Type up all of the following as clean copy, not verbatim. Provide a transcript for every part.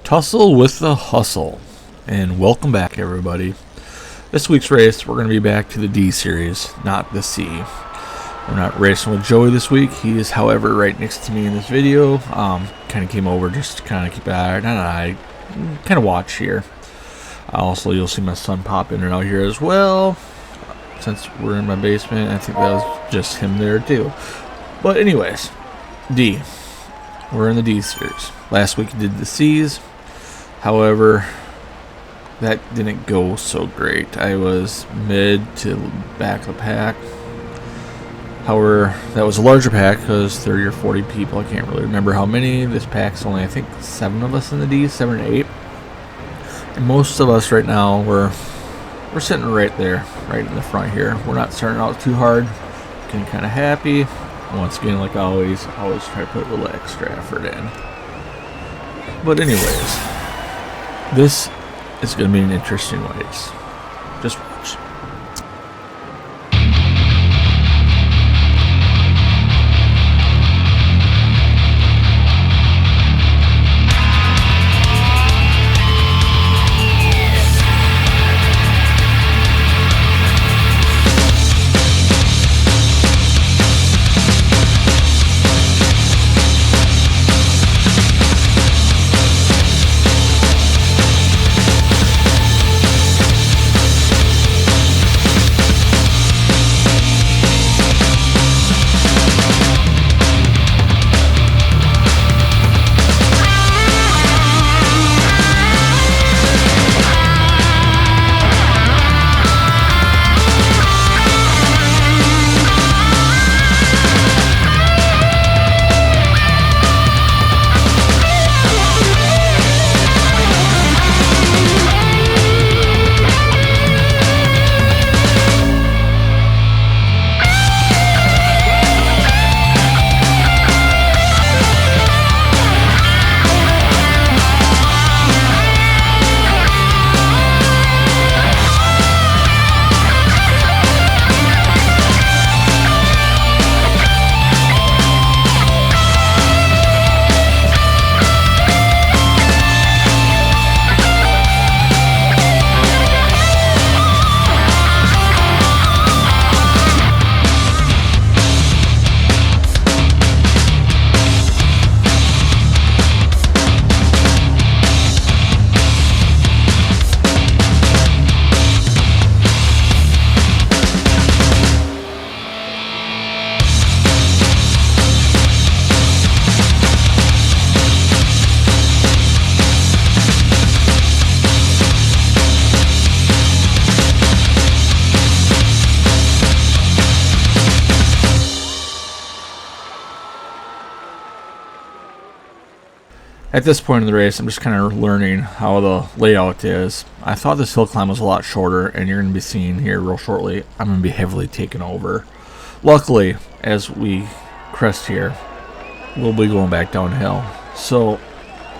Tussle with the hustle, and welcome back, everybody. This week's race, we're going to be back to the D series, not the C. We're not racing with Joey this week. He is, however, right next to me in this video. Kind of came over just to kind of keep an eye, kind of watch here. Also, you'll see my son pop in and out here as well. Since we're in my basement, I think that was just him there too. But anyways, D. We're in the D series. Last week we did the C's. However, that didn't go so great. I was mid to back of the pack. However, that was a larger pack because 30 or 40 people. I can't really remember how many. This pack's only, I think, 7 of us in the D, 7 or 8. And most of us right now, we're sitting right there, right in the front here. We're not starting out too hard. Getting kind of happy. Once again, like always try to put a little extra effort in. But anyways, this is going to be an interesting race. Just watch. At this point in the race, I'm just kind of learning how the layout is. I thought this hill climb was a lot shorter, and you're going to be seeing here real shortly, I'm going to be heavily taken over. Luckily, as we crest here, we'll be going back downhill. So,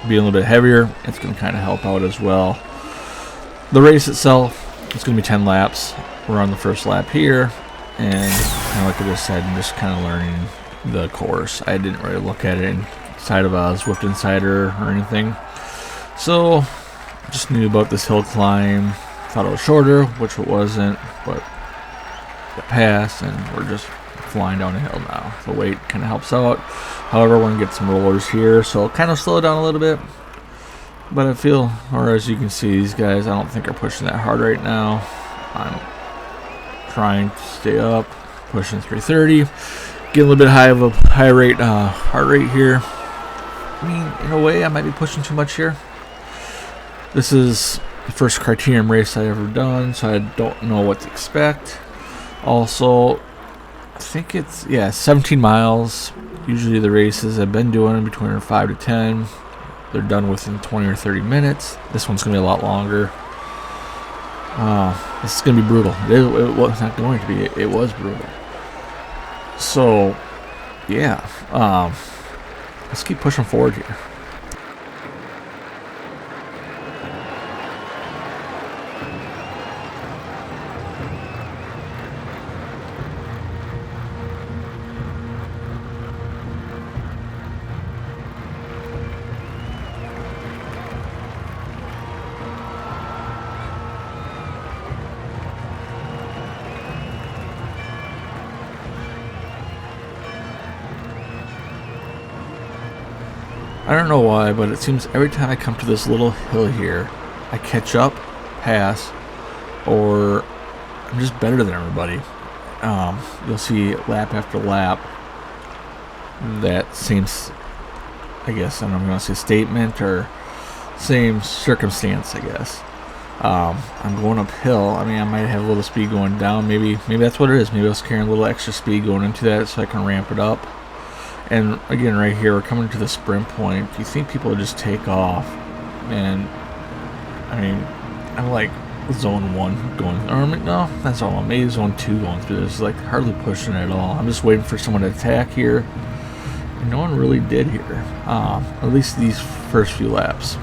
being a little bit heavier, it's going to kind of help out as well. The race itself, it's going to be 10 laps. We're on the first lap here, and kind of like I just said, I'm just kind of learning the course. I didn't really look at it inside of a Zwift Insider or anything. So, just knew about this hill climb. Thought it was shorter, which it wasn't, but it passed, and we're just flying down the hill now. The weight kind of helps out. However, we're going to get some rollers here, so I'll kind of slow it down a little bit. But I feel, or as you can see, these guys, I don't think are pushing that hard right now. I'm trying to stay up, pushing 330. Getting a little bit high of a heart rate here. I mean, in a way, I might be pushing too much here. This is the first criterium race I've ever done, so I don't know what to expect. Also, I think it's, 17 miles. Usually the races I've been doing between 5 to 10. They're done within 20 or 30 minutes. This one's going to be a lot longer. This is going to be brutal. It was not going to be. It was brutal. So, yeah. Let's keep pushing forward here. I don't know why, but it seems every time I come to this little hill here, I catch up, pass, or I'm just better than everybody. You'll see lap after lap that same, I guess, I don't know if I'm going to say statement or same circumstance, I guess. I'm going uphill. I mean, I might have a little speed going down. Maybe that's what it is. Maybe I was carrying a little extra speed going into that so I can ramp it up. And again, right here, we're coming to the sprint point. You think people would just take off. And, I mean, I'm like zone 1 going, or no, that's all. Maybe zone 2 going through this. Like, hardly pushing it at all. I'm just waiting for someone to attack here. And no one really did here. At least these first few laps.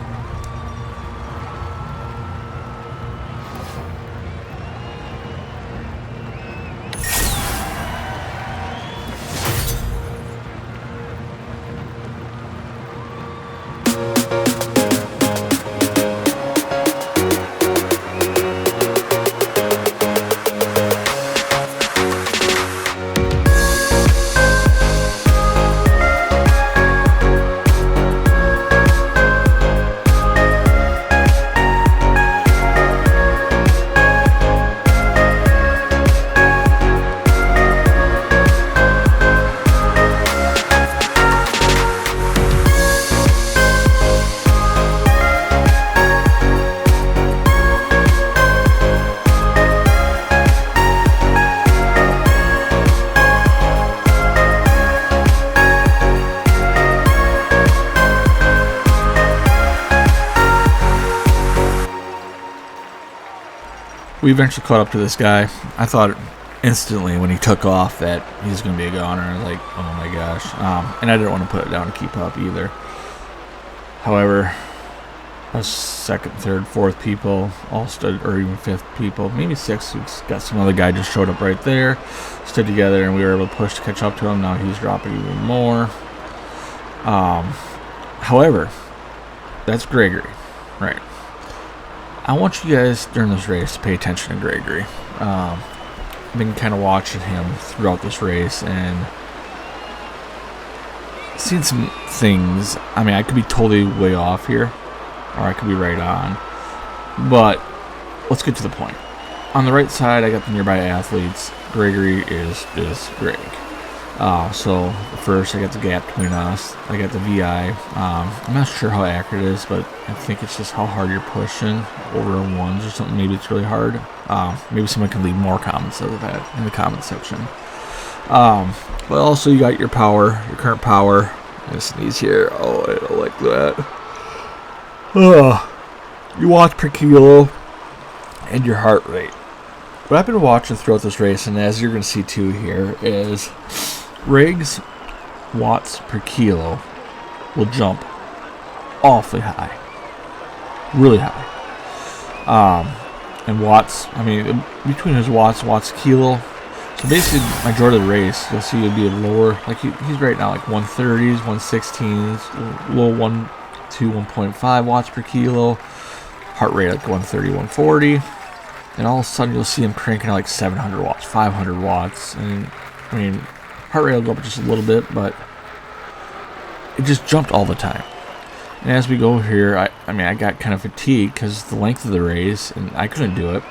We eventually caught up to this guy. I thought instantly when he took off that he was going to be a goner. Like, oh my gosh. And I didn't want to put it down to keep up either. However, us second, third, fourth people all stood, or even fifth people, maybe sixth. We got some other guy just showed up right there, stood together, and we were able to push to catch up to him. Now he's dropping even more. However, that's Gregory, right? I want you guys during this race to pay attention to Gregory. I've been kind of watching him throughout this race and seen some things. I mean, I could be totally way off here, or I could be right on. But let's get to the point. On the right side, I got the nearby athletes. Gregory is Greg. So first, I got the gap between us. I got the VI. I'm not sure how accurate it is, but I think it's just how hard you're pushing over ones or something. Maybe it's really hard. Maybe someone can leave more comments of that in the comment section. But also, you got your power, your current power. I'm gonna sneeze here. Oh, I don't like that. You watch per kilo and your heart rate. What I've been watching throughout this race, and as you're going to see too here, is Riggs' watts per kilo will jump awfully high. Really high. And watts, I mean, between his watts kilo. So basically, majority of the race, you'll see it'll be a lower, like he's right now like 130s, 116s, low 1 to 1.5 watts per kilo. Heart rate like 130, 140. And all of a sudden you'll see him cranking out like 700 watts, 500 watts. And I mean, heart rate will go up just a little bit, but it just jumped all the time. And as we go here, I got kind of fatigued because the length of the race, and I couldn't do it.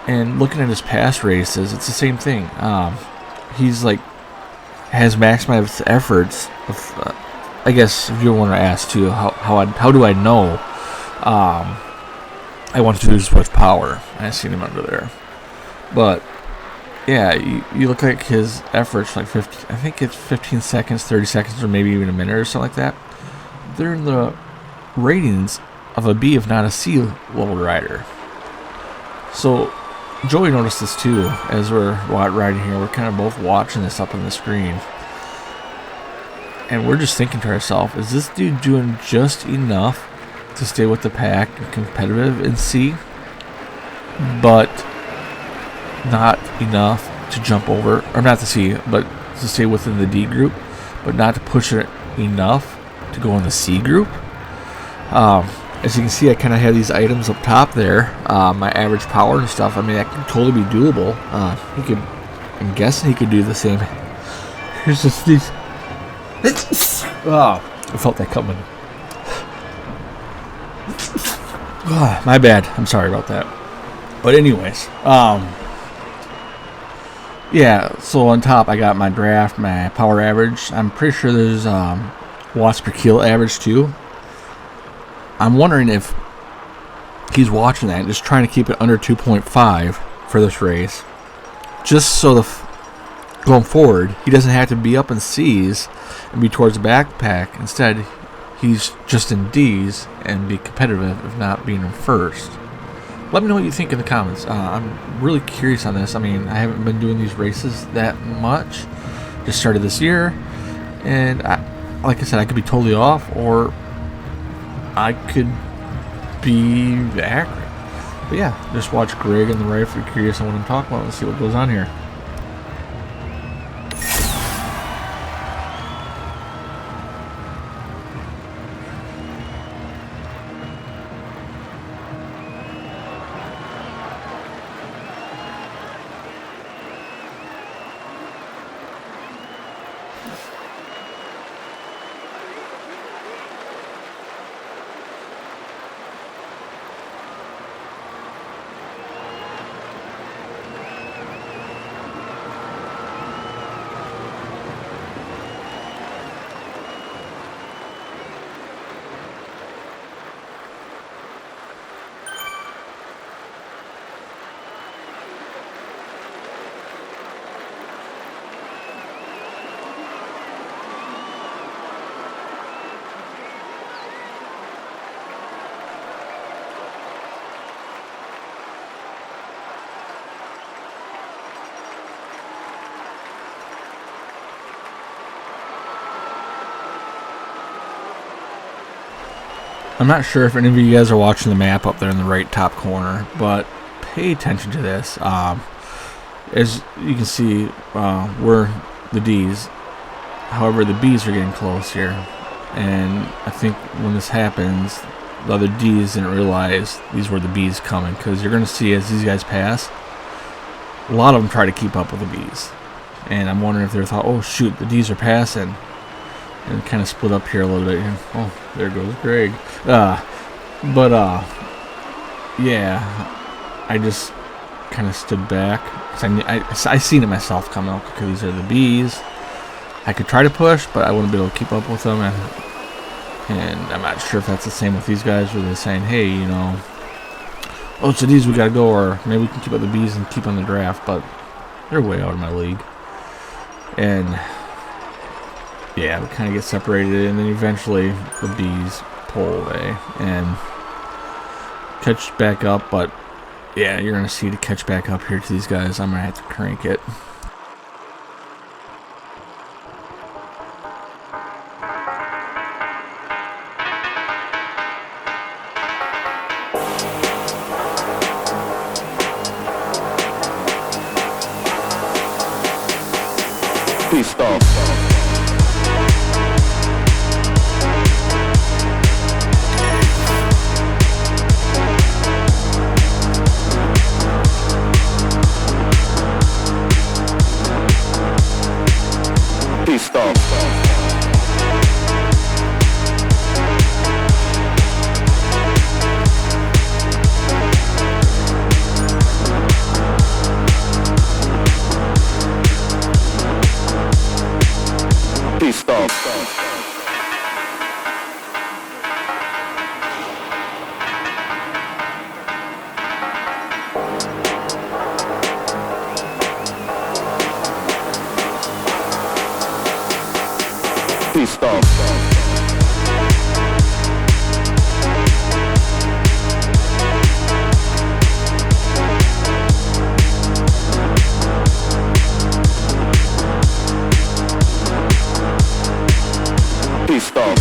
And looking at his past races, it's the same thing. He's like, has maximized efforts. I guess if you want to ask too, how do I know? I want to do this with power. I seen him under there, but yeah, you look like his efforts like 50. I think it's 15 seconds, 30 seconds, or maybe even a minute or something like that. They're in the ratings of a B, if not a C level rider. So Joey noticed this too as we're riding here. We're kind of both watching this up on the screen, and we're just thinking to ourselves, is this dude doing just enough to stay with the pack and competitive in C, but not enough to jump over, or not to C, but to stay within the D group, but not to push it enough to go in the C group? As you can see, I kind of have these items up top there, my average power and stuff. I mean, that could totally be doable. I'm guessing he could do the same. Here's just these. I felt that coming. My bad. I'm sorry about that. But anyways, yeah, so on top I got my draft, my power average. I'm pretty sure there's watts per kilo average too. I'm wondering if he's watching that and just trying to keep it under 2.5 for this race. Just so going forward, he doesn't have to be up in C's and be towards the backpack. Instead, he's just in D's and be competitive if not being in first. Let me know what you think in the comments. I'm really curious on this. I mean, I haven't been doing these races that much. Just started this year. And like I said, I could be totally off or I could be accurate. But yeah, just watch Greg and the right if you're curious on what I'm talking about. Let's see what goes on here. I'm not sure if any of you guys are watching the map up there in the right top corner, but pay attention to this. As you can see, we're the D's. However, the B's are getting close here. And I think when this happens, the other D's didn't realize these were the B's coming. Because you're going to see as these guys pass, a lot of them try to keep up with the B's. And I'm wondering if they thought, oh shoot, the D's are passing. And kind of split up here a little bit. Oh, there goes Greg. Yeah, I just kind of stood back. I seen it myself coming up because these are the B's. I could try to push, but I wouldn't be able to keep up with them. And I'm not sure if that's the same with these guys, where they're saying, hey, you know, oh, it's the D's, we got to go, or maybe we can keep up the B's and keep on the draft, but they're way out of my league. And yeah, we kind of get separated, and then eventually the B's pull away and catch back up. But yeah, you're gonna see to catch back up here to these guys, I'm gonna have to crank it. Please stop. Please stop. Please stop. Please stop. Please stop.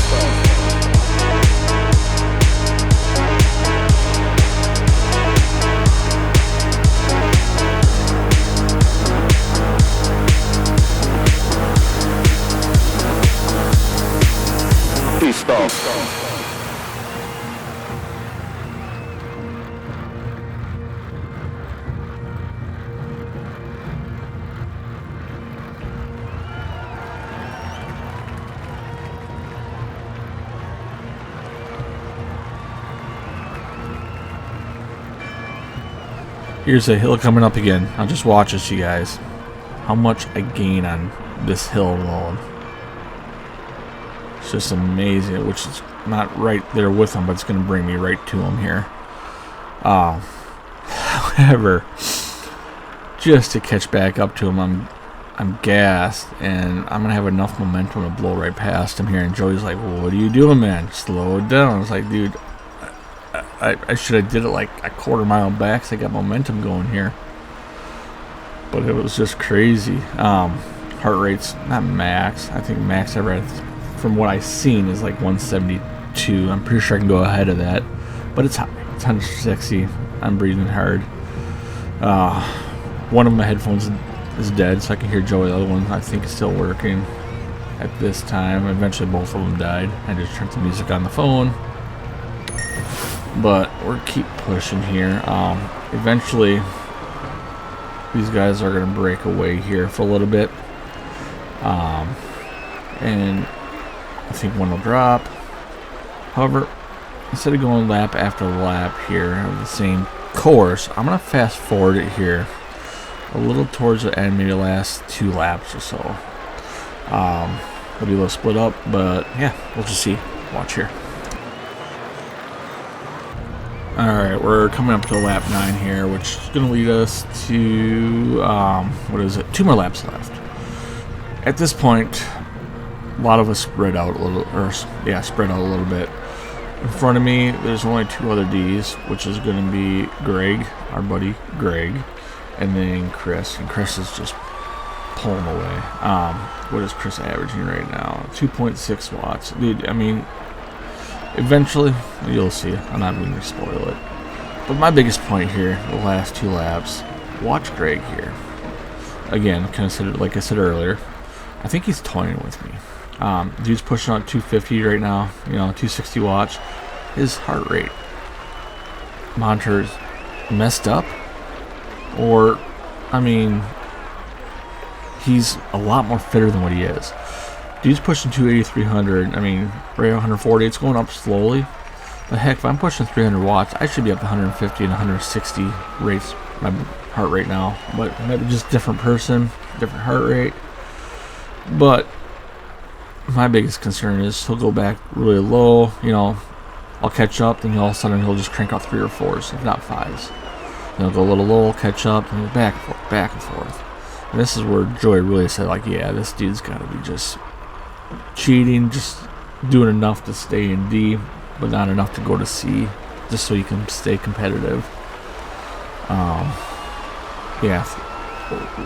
Here's a hill coming up again. I'll just watch this, you guys. How much I gain on this hill alone. It's just amazing, which is not right there with him, but it's going to bring me right to him here. However, just to catch back up to him, I'm gassed, and I'm going to have enough momentum to blow right past him here. And Joey's like, well, what are you doing, man? Slow it down. I was like, dude, I should have did it like a quarter mile back so I got momentum going here. But it was just crazy. Heart rate's not max. I think max I read from what I've seen is like 172. I'm pretty sure I can go ahead of that. But it's hot. It's 160. I'm breathing hard. One of my headphones is dead, so I can hear Joey. The other one I think is still working at this time. Eventually both of them died. I just turned the music on the phone. But we're keep pushing here. Eventually these guys are going to break away here for a little bit. And I think one will drop. However, instead of going lap after lap here of the same course, I'm going to fast forward it here a little towards the end, maybe the last 2 laps or so. It'll be a little split up, but yeah, we'll just see. Watch here. Alright, we're coming up to lap 9 here, which is going to lead us to, what is it, 2 more laps left. At this point, a lot of us spread out a little, spread out a little bit. In front of me, there's only 2 other Ds, which is going to be Greg, our buddy Greg, and then Chris. And Chris is just pulling away. What is Chris averaging right now? 2.6 watts. Dude, I mean, eventually, you'll see. I'm not going to spoil it. But my biggest point here, the last 2 laps, watch Greg here. Again, consider, like I said earlier, I think he's toying with me. Dude's pushing on 250 right now, 260 watts. His heart rate monitor's messed up, or, I mean, he's a lot more fitter than what he is. Dude's pushing 280, 300. I mean, right at 140, it's going up slowly. But heck, if I'm pushing 300 watts, I should be up to 150 and 160 rates, my heart rate now. But maybe just different person, different heart rate. But my biggest concern is he'll go back really low, I'll catch up, then all of a sudden he'll just crank out 3 or 4s, if not 5s. Then he'll go a little low, catch up, and back and forth, back and forth. And this is where Joey really said, like, yeah, this dude's got to be just cheating, just doing enough to stay in D, but not enough to go to C, just so you can stay competitive. Yeah,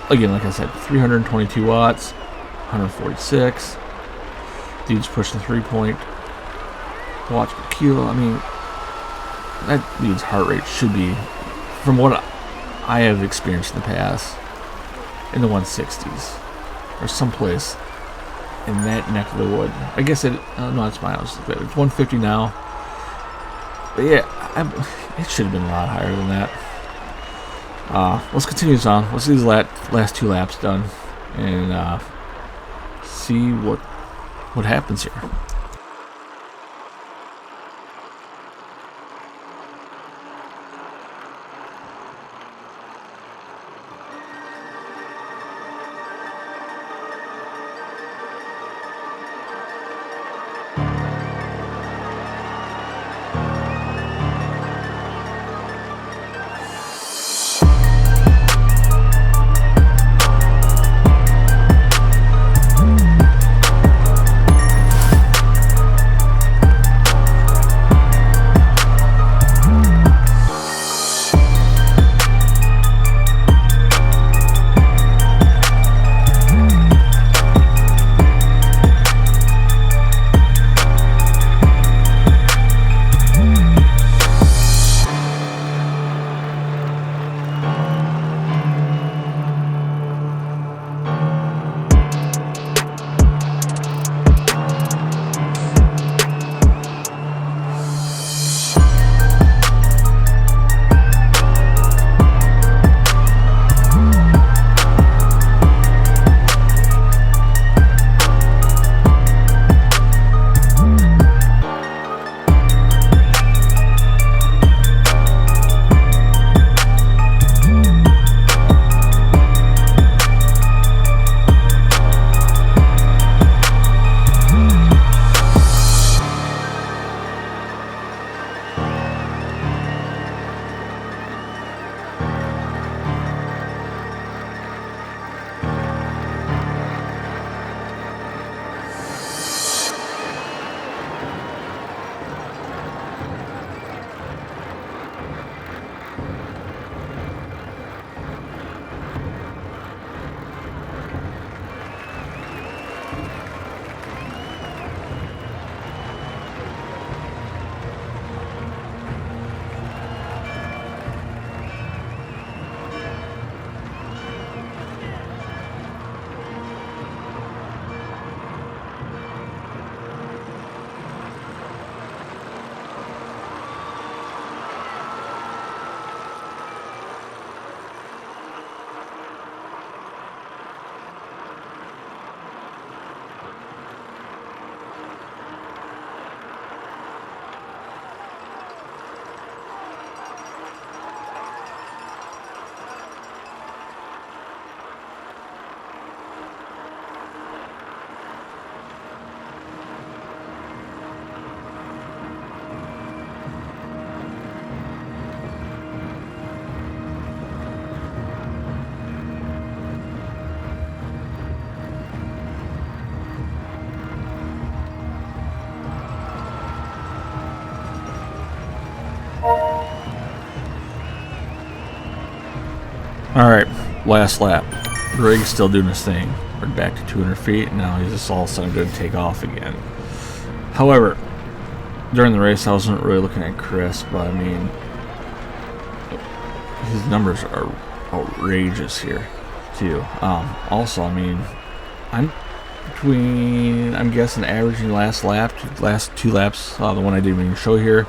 again, like I said, 322 watts, 146. Dude's pushing 3 watts per kilo. I mean, that dude's heart rate should be, from what I have experienced in the past, in the 160s or someplace in that neck of the wood. I guess it. No, it's miles. It's 150 now. But yeah, it should have been a lot higher than that. Let's continue this on. Let's do these last 2 laps done and see what happens here. Alright, last lap. Greg's still doing his thing. We're back to 200 feet, and now he's just all of a sudden going to take off again. However, during the race, I wasn't really looking at Chris, but I mean, his numbers are outrageous here, too. Also, I mean, I'm guessing averaging last two laps, the one I didn't even show here,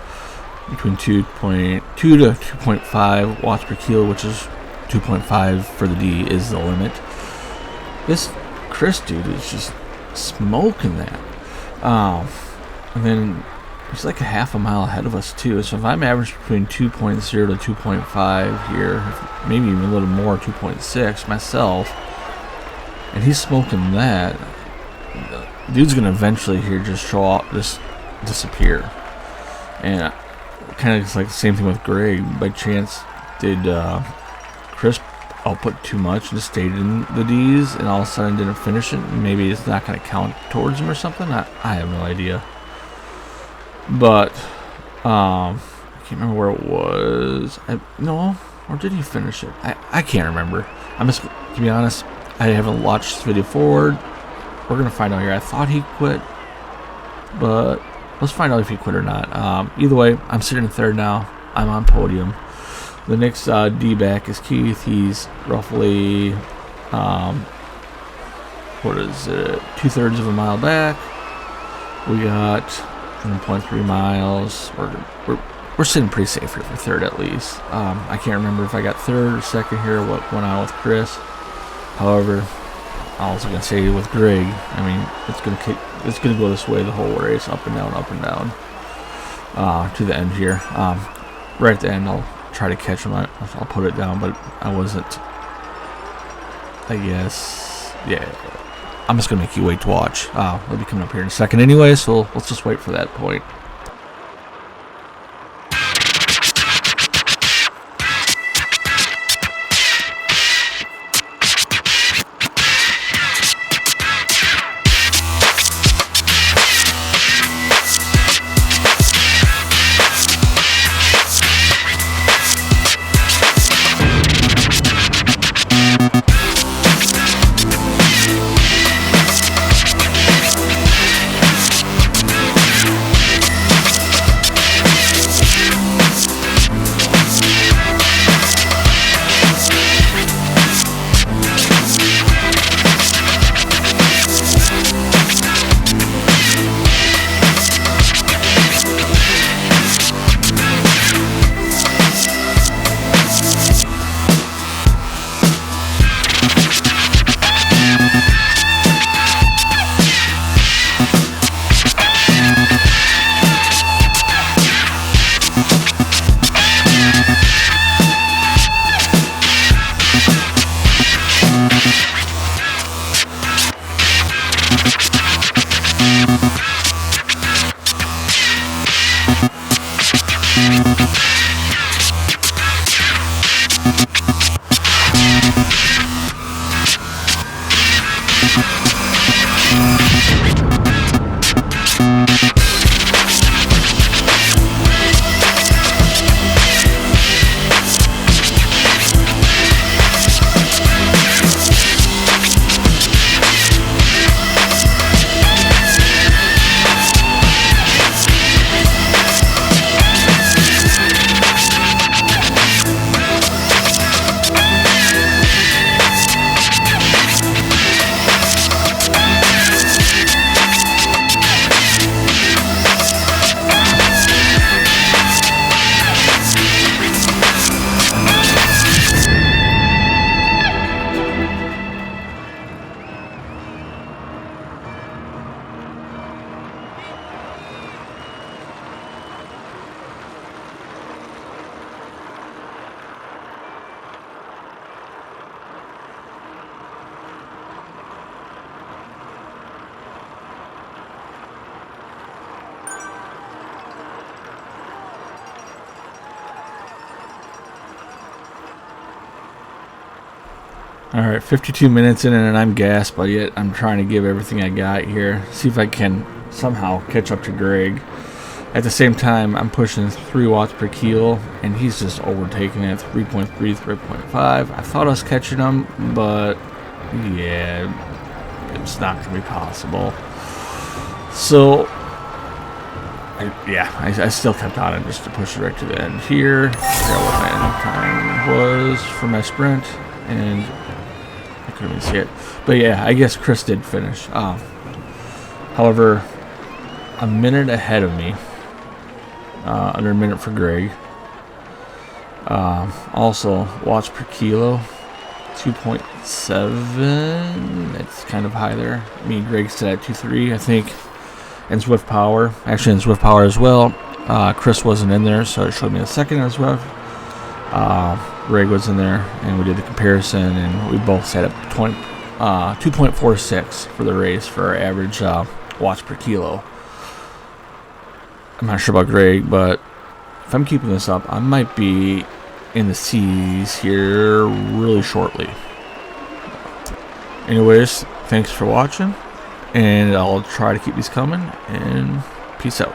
between 2.2 to 2.5 watts per kilo, which is 2.5 for the D is the limit. This Chris dude is just smoking that. And then he's like a half a mile ahead of us too. So if I'm averaging between 2.0 to 2.5 here, maybe even a little more, 2.6 myself, and he's smoking that, dude's gonna eventually here just show up, just disappear. And kind of like the same thing with Greg. By chance, did Chris output too much and just stayed in the D's and all of a sudden didn't finish it? Maybe it's not going to count towards him or something. I have no idea. But I can't remember where it was. No, or did he finish it? I can't remember. I'm just, to be honest, I haven't watched this video forward. We're gonna find out here. I thought he quit, but let's find out if he quit or not. Either way, I'm sitting in third now. I'm on podium. The next D-back is Keith. He's roughly, what is it, 2/3 of a mile back. We got 1.3 miles. We're sitting pretty safe here for third at least. I can't remember if I got third or second here, what went on with Chris. However, I was gonna say with Greg, I mean, it's gonna go this way the whole race, up and down, to the end here. Right at the end, I'll try to catch him. I'll put it down, but I wasn't. I guess, yeah. I'm just gonna make you wait to watch. They'll be coming up here in a second anyway, so let's just wait for that point. Alright, 52 minutes in and I'm gassed, but yet I'm trying to give everything I got here. See if I can somehow catch up to Greg. At the same time, I'm pushing 3 watts per kilo, and he's just overtaking it, 3.3, 3.5. I thought I was catching him, but yeah, it's not going to be possible. So, I still kept on it just to push it right to the end here. I forgot what my end time was for my sprint, and I couldn't even see it. But yeah, I guess Chris did finish. However, a minute ahead of me, under a minute for Greg. Also, watts per kilo, 2.7. It's kind of high there. Me and Greg sit at 2.3, I think. And Zwift Power, actually in Zwift Power as well. Chris wasn't in there, so it showed me a second as well. Greg was in there, and we did the comparison, and we both set up 2.46 for the race for our average watts per kilo. I'm not sure about Greg, but if I'm keeping this up, I might be in the C's here really shortly. Anyways, thanks for watching, and I'll try to keep these coming, and peace out.